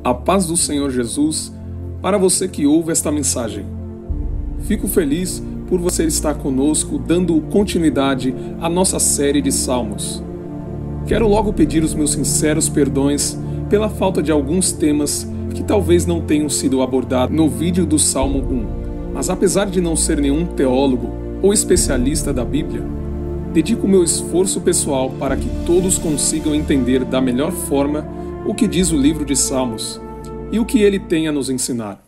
A paz do Senhor Jesus para você que ouve esta mensagem. Fico feliz por você estar conosco dando continuidade à nossa série de Salmos. Quero logo pedir os meus sinceros perdões pela falta de alguns temas que talvez não tenham sido abordados no vídeo do Salmo 1. Mas apesar de não ser nenhum teólogo ou especialista da Bíblia, dedico meu esforço pessoal para que todos consigam entender da melhor forma o que diz o livro de Salmos e o que ele tem a nos ensinar.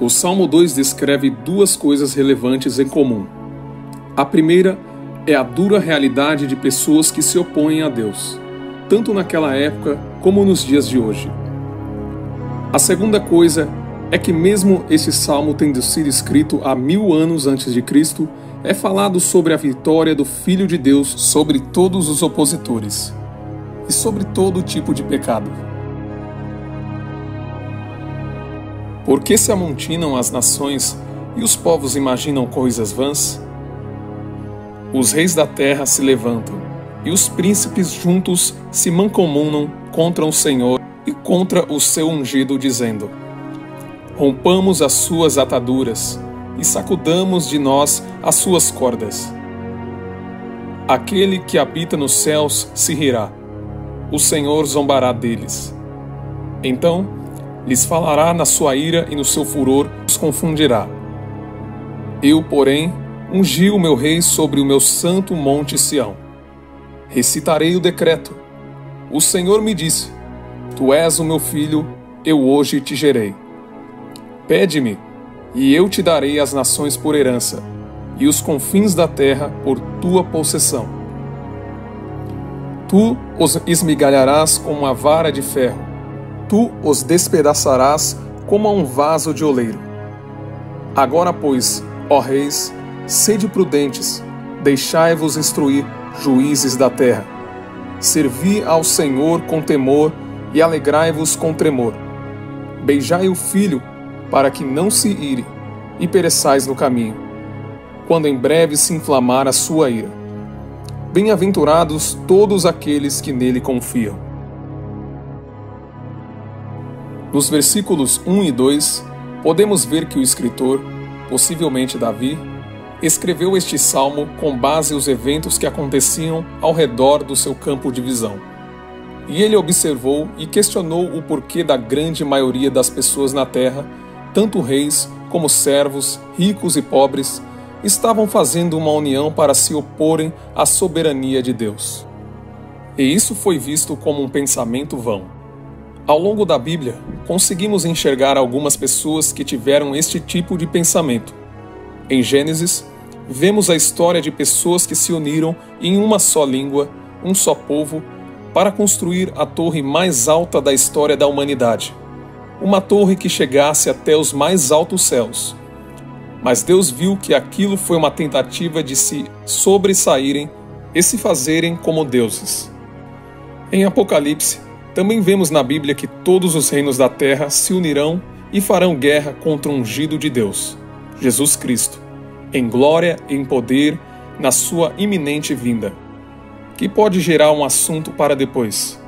O Salmo 2 descreve duas coisas relevantes em comum. A primeira é a dura realidade de pessoas que se opõem a Deus, tanto naquela época como nos dias de hoje. A segunda coisa é que mesmo esse salmo tendo sido escrito há 1000 anos antes de Cristo, é falado sobre a vitória do Filho de Deus sobre todos os opositores e sobre todo tipo de pecado. Por que se amontinam as nações e os povos imaginam coisas vãs? Os reis da terra se levantam, e os príncipes juntos se mancomunam contra o Senhor e contra o seu ungido, dizendo: rompamos as suas ataduras e sacudamos de nós as suas cordas. Aquele que habita nos céus se rirá, o Senhor zombará deles. Então lhes falará na sua ira e no seu furor os confundirá. Eu, porém, ungi o meu rei sobre o meu santo monte Sião. Recitarei o decreto. O Senhor me disse: tu és o meu filho, eu hoje te gerei. Pede-me, e eu te darei as nações por herança, e os confins da terra por tua possessão. Tu os esmigalharás como uma vara de ferro. Tu os despedaçarás como a um vaso de oleiro. Agora, pois, ó reis, sede prudentes, deixai-vos instruir, juízes da terra. Servi ao Senhor com temor e alegrai-vos com tremor. Beijai o filho, para que não se ire, e pereçais no caminho, quando em breve se inflamar a sua ira. Bem-aventurados todos aqueles que nele confiam. Nos versículos 1 e 2, podemos ver que o escritor, possivelmente Davi, escreveu este salmo com base nos eventos que aconteciam ao redor do seu campo de visão. E ele observou e questionou o porquê da grande maioria das pessoas na terra, tanto reis como servos, ricos e pobres, estavam fazendo uma união para se oporem à soberania de Deus. E isso foi visto como um pensamento vão. Ao longo da Bíblia, conseguimos enxergar algumas pessoas que tiveram este tipo de pensamento. Em Gênesis, vemos a história de pessoas que se uniram em uma só língua, um só povo, para construir a torre mais alta da história da humanidade. Uma torre que chegasse até os mais altos céus. Mas Deus viu que aquilo foi uma tentativa de se sobressaírem e se fazerem como deuses. Em Apocalipse, também vemos na Bíblia que todos os reinos da terra se unirão e farão guerra contra o ungido de Deus, Jesus Cristo, em glória e em poder, na sua iminente vinda, que pode gerar um assunto para depois.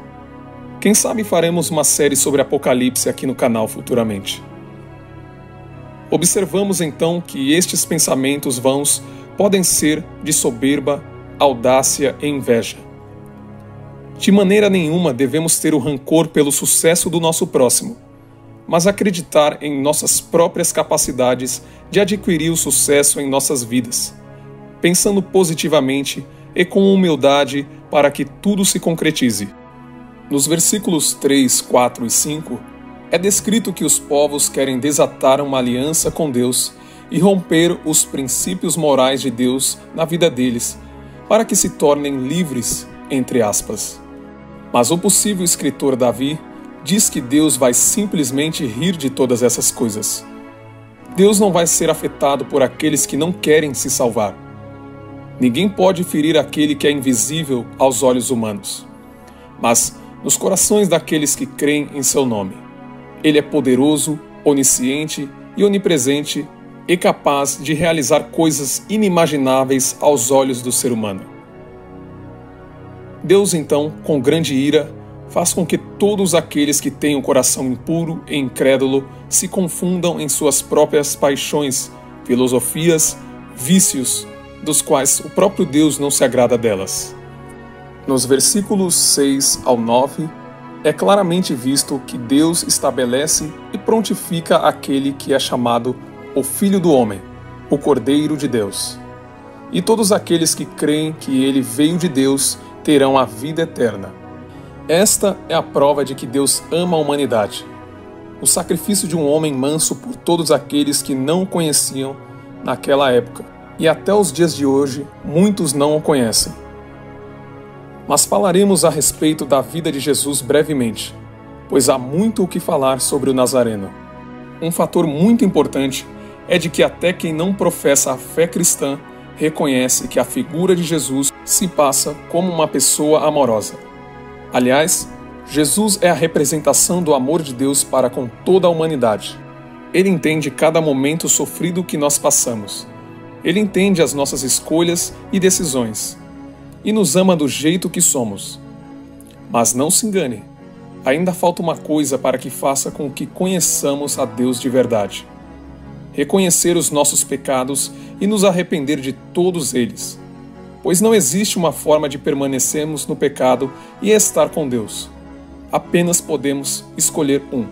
Quem sabe faremos uma série sobre Apocalipse aqui no canal futuramente. Observamos então que estes pensamentos vãos podem ser de soberba, audácia e inveja. De maneira nenhuma devemos ter o rancor pelo sucesso do nosso próximo, mas acreditar em nossas próprias capacidades de adquirir o sucesso em nossas vidas, pensando positivamente e com humildade para que tudo se concretize. Nos versículos 3, 4 e 5, é descrito que os povos querem desatar uma aliança com Deus e romper os princípios morais de Deus na vida deles, para que se tornem livres entre aspas. Mas o possível escritor Davi diz que Deus vai simplesmente rir de todas essas coisas. Deus não vai ser afetado por aqueles que não querem se salvar. Ninguém pode ferir aquele que é invisível aos olhos humanos, mas nos corações daqueles que creem em seu nome. Ele é poderoso, onisciente e onipresente e capaz de realizar coisas inimagináveis aos olhos do ser humano. Deus, então, com grande ira, faz com que todos aqueles que têm o coração impuro e incrédulo se confundam em suas próprias paixões, filosofias, vícios, dos quais o próprio Deus não se agrada delas. Nos versículos 6 ao 9, é claramente visto que Deus estabelece e prontifica aquele que é chamado o Filho do Homem, o Cordeiro de Deus. E todos aqueles que creem que ele veio de Deus terão a vida eterna. Esta é a prova de que Deus ama a humanidade. O sacrifício de um homem manso por todos aqueles que não o conheciam naquela época. E até os dias de hoje, muitos não o conhecem. Mas falaremos a respeito da vida de Jesus brevemente, pois há muito o que falar sobre o Nazareno. Um fator muito importante é de que até quem não professa a fé cristã reconhece que a figura de Jesus se passa como uma pessoa amorosa. Aliás, Jesus é a representação do amor de Deus para com toda a humanidade. Ele entende cada momento sofrido que nós passamos. Ele entende as nossas escolhas e decisões. E nos ama do jeito que somos. Mas não se engane, ainda falta uma coisa para que faça com que conheçamos a Deus de verdade. Reconhecer os nossos pecados e nos arrepender de todos eles. Pois não existe uma forma de permanecermos no pecado e estar com Deus. Apenas podemos escolher um.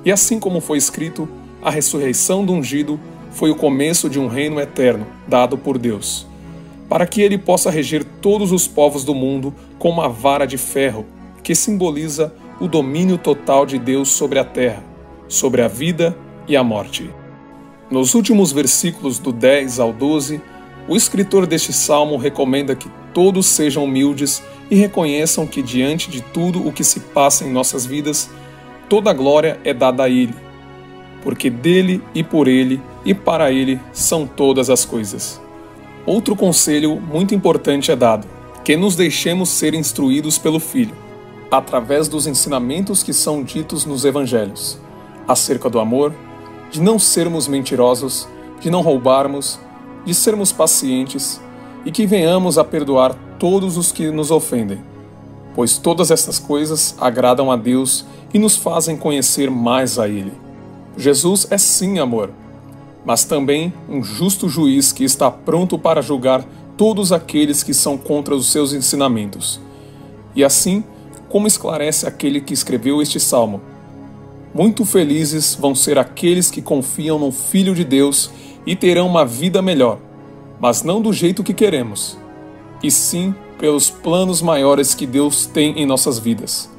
E assim como foi escrito, a ressurreição do ungido foi o começo de um reino eterno dado por Deus, para que ele possa reger todos os povos do mundo com uma vara de ferro, que simboliza o domínio total de Deus sobre a terra, sobre a vida e a morte. Nos últimos versículos do 10 ao 12, o escritor deste salmo recomenda que todos sejam humildes e reconheçam que diante de tudo o que se passa em nossas vidas, toda a glória é dada a Ele, porque dele e por Ele e para Ele são todas as coisas. Outro conselho muito importante é dado, que nos deixemos ser instruídos pelo Filho, através dos ensinamentos que são ditos nos Evangelhos, acerca do amor, de não sermos mentirosos, de não roubarmos, de sermos pacientes e que venhamos a perdoar todos os que nos ofendem, pois todas estas coisas agradam a Deus e nos fazem conhecer mais a Ele. Jesus é sim amor, mas também um justo juiz que está pronto para julgar todos aqueles que são contra os seus ensinamentos. E assim, como esclarece aquele que escreveu este salmo, muito felizes vão ser aqueles que confiam no Filho de Deus e terão uma vida melhor, mas não do jeito que queremos, e sim pelos planos maiores que Deus tem em nossas vidas.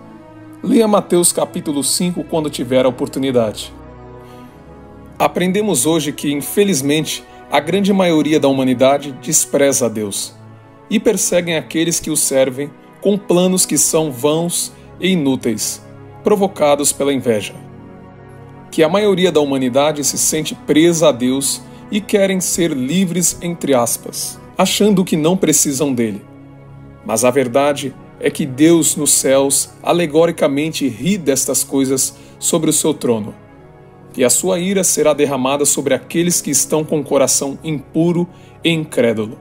Leia Mateus capítulo 5 quando tiver a oportunidade. Aprendemos hoje que, infelizmente, a grande maioria da humanidade despreza a Deus e perseguem aqueles que o servem com planos que são vãos e inúteis, provocados pela inveja. Que a maioria da humanidade se sente presa a Deus e querem ser livres, entre aspas, achando que não precisam dele. Mas a verdade é que Deus nos céus alegoricamente ri destas coisas sobre o seu trono. E a sua ira será derramada sobre aqueles que estão com o coração impuro e incrédulo.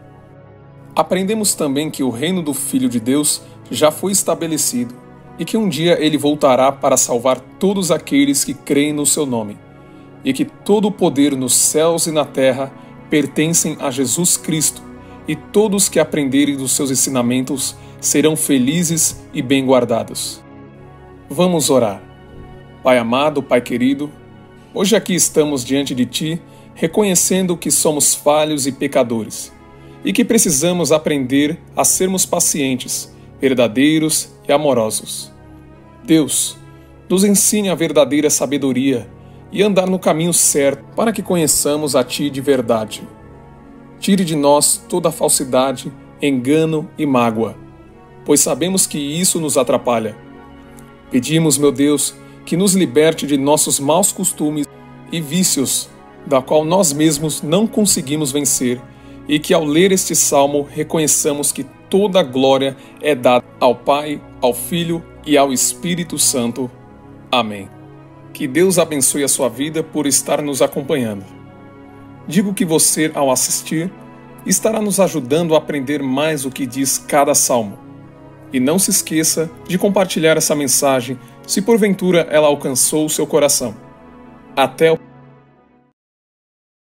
Aprendemos também que o reino do Filho de Deus já foi estabelecido e que um dia ele voltará para salvar todos aqueles que creem no seu nome, e que todo o poder nos céus e na terra pertencem a Jesus Cristo, e todos que aprenderem dos seus ensinamentos serão felizes e bem guardados. Vamos orar. Pai amado, Pai querido, hoje aqui estamos diante de Ti, reconhecendo que somos falhos e pecadores, e que precisamos aprender a sermos pacientes, verdadeiros e amorosos. Deus, nos ensine a verdadeira sabedoria e andar no caminho certo para que conheçamos a Ti de verdade. Tire de nós toda a falsidade, engano e mágoa, pois sabemos que isso nos atrapalha. Pedimos, meu Deus, que nos liberte de nossos maus costumes e vícios, da qual nós mesmos não conseguimos vencer, e que ao ler este salmo reconheçamos que toda a glória é dada ao Pai, ao Filho e ao Espírito Santo. Amém. Que Deus abençoe a sua vida por estar nos acompanhando. Digo que você, ao assistir, estará nos ajudando a aprender mais o que diz cada salmo. E não se esqueça de compartilhar essa mensagem se porventura ela alcançou o seu coração. Até o